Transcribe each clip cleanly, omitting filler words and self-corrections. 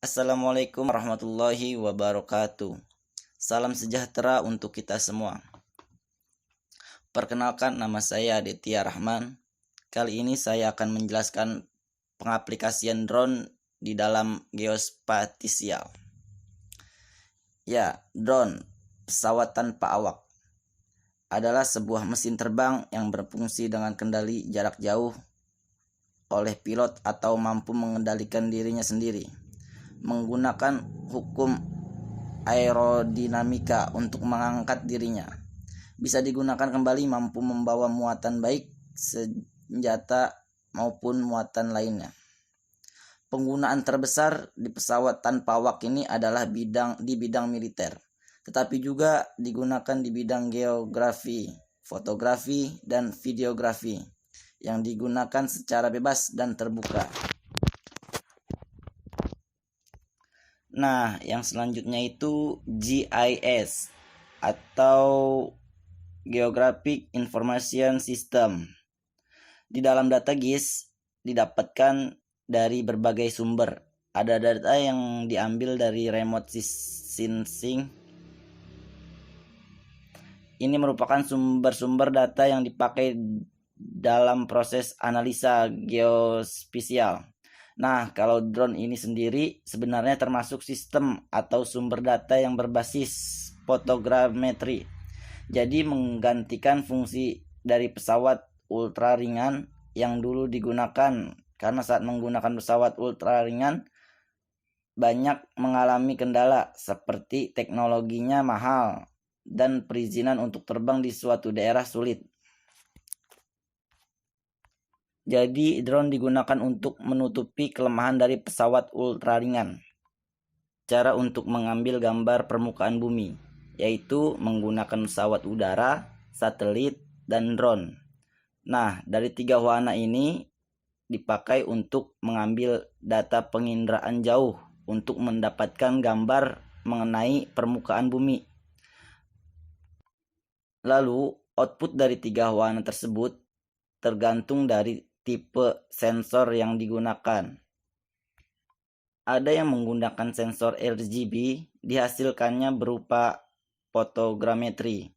Assalamualaikum warahmatullahi wabarakatuh. Salam sejahtera untuk kita semua. Perkenalkan, nama saya Aditya Rahman. Kali ini saya akan menjelaskan pengaplikasian drone di dalam geospasial. Ya, drone, pesawat tanpa awak, adalah sebuah mesin terbang yang berfungsi dengan kendali jarak jauh oleh pilot atau mampu mengendalikan dirinya sendiri, menggunakan hukum aerodinamika untuk mengangkat dirinya. Bisa digunakan kembali, mampu membawa muatan baik senjata maupun muatan lainnya. Penggunaan terbesar di pesawat tanpa awak ini adalah di bidang militer, tetapi juga digunakan di bidang geografi, fotografi, dan videografi yang digunakan secara bebas dan terbuka. Nah, yang selanjutnya itu GIS atau Geographic Information System. Di dalam data GIS didapatkan dari berbagai sumber. Ada data yang diambil dari remote sensing. Ini merupakan sumber-sumber data yang dipakai dalam proses analisa geospasial. Nah, kalau drone ini sendiri sebenarnya termasuk sistem atau sumber data yang berbasis fotogrametri. Jadi menggantikan fungsi dari pesawat ultra ringan yang dulu digunakan, karena saat menggunakan pesawat ultra ringan banyak mengalami kendala seperti teknologinya mahal dan perizinan untuk terbang di suatu daerah sulit. Jadi drone digunakan untuk menutupi kelemahan dari pesawat ultra ringan. Cara untuk mengambil gambar permukaan bumi, yaitu menggunakan pesawat udara, satelit, dan drone. Nah, dari tiga wahana ini dipakai untuk mengambil data penginderaan jauh untuk mendapatkan gambar mengenai permukaan bumi. Lalu, output dari tiga wahana tersebut tergantung dari tipe sensor yang digunakan. Ada yang menggunakan sensor RGB, dihasilkannya berupa fotogrametri.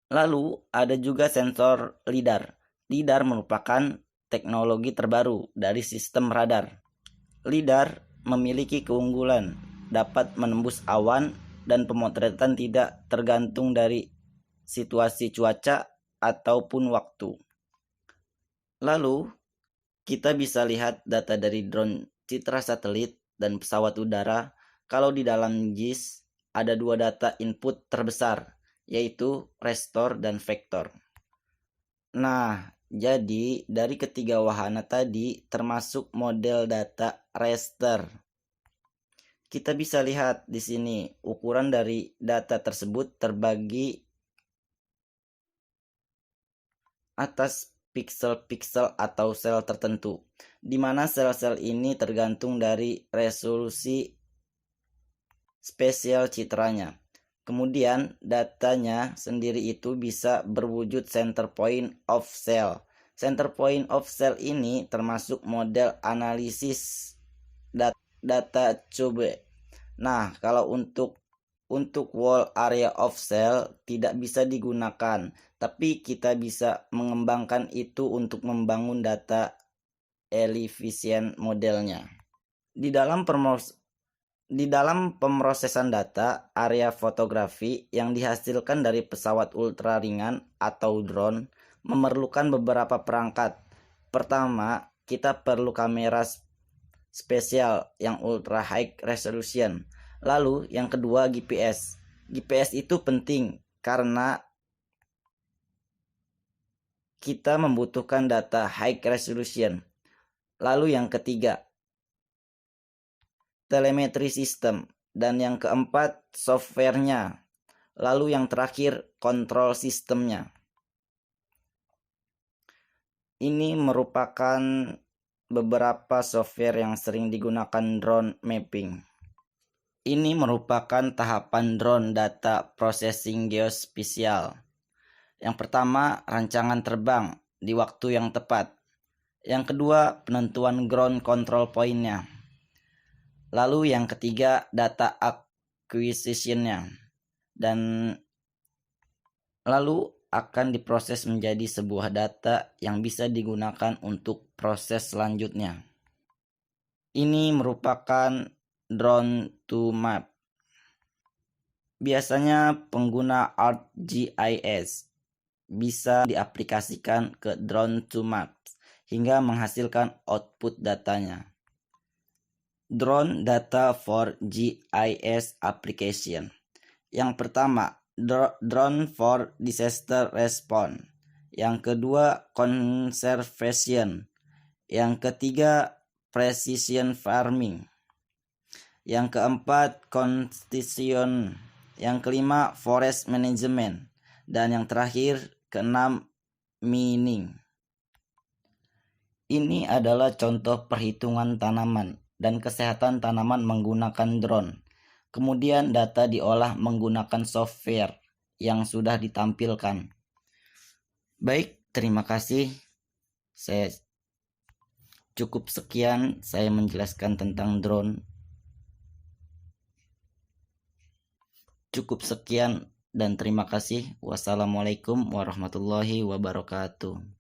Lalu ada juga sensor LiDAR. LiDAR merupakan teknologi terbaru dari sistem radar. LiDAR memiliki keunggulan dapat menembus awan dan pemotretan tidak tergantung dari situasi cuaca ataupun waktu. Lalu kita bisa lihat data dari drone, citra satelit, dan pesawat udara. Kalau di dalam GIS ada dua data input terbesar, yaitu raster dan vektor. Nah, jadi dari ketiga wahana tadi termasuk model data raster. Kita bisa lihat di sini ukuran dari data tersebut terbagi atas piksel-piksel atau sel tertentu, di mana sel-sel ini tergantung dari resolusi spesial citranya. Kemudian datanya sendiri itu bisa berwujud center point of cell. Center point of cell ini termasuk model analisis data cube. Nah, kalau untuk wall area of cell tidak bisa digunakan, tapi kita bisa mengembangkan itu untuk membangun data elevation modelnya. Di dalam pemrosesan data, area fotografi yang dihasilkan dari pesawat ultra ringan atau drone memerlukan beberapa perangkat. Pertama, kita perlu kamera spesial yang ultra high resolution. Lalu yang kedua GPS. GPS itu penting karena kita membutuhkan data high resolution. Lalu yang ketiga telemetri system, dan yang keempat softwarenya. Lalu yang terakhir kontrol sistemnya. Ini merupakan beberapa software yang sering digunakan drone mapping. Ini merupakan tahapan drone data processing geospasial. Yang pertama, rancangan terbang di waktu yang tepat. Yang kedua, penentuan ground control point-nya. Lalu yang ketiga, data acquisition-nya. Dan lalu akan diproses menjadi sebuah data yang bisa digunakan untuk proses selanjutnya. Ini merupakan drone to map. Biasanya pengguna ArcGIS bisa diaplikasikan ke drone to maps hingga menghasilkan output datanya. Drone data for GIS application. Yang pertama, drone for disaster response. Yang kedua, conservation. Yang ketiga, precision farming. Yang keempat, constitution. Yang kelima, forest management. Dan yang terakhir, keenam, mining. Ini adalah contoh perhitungan tanaman dan kesehatan tanaman menggunakan drone. Kemudian data diolah menggunakan software yang sudah ditampilkan. Baik, terima kasih. Saya cukup sekian saya menjelaskan tentang drone. Cukup sekian dan terima kasih. Wassalamualaikum warahmatullahi wabarakatuh.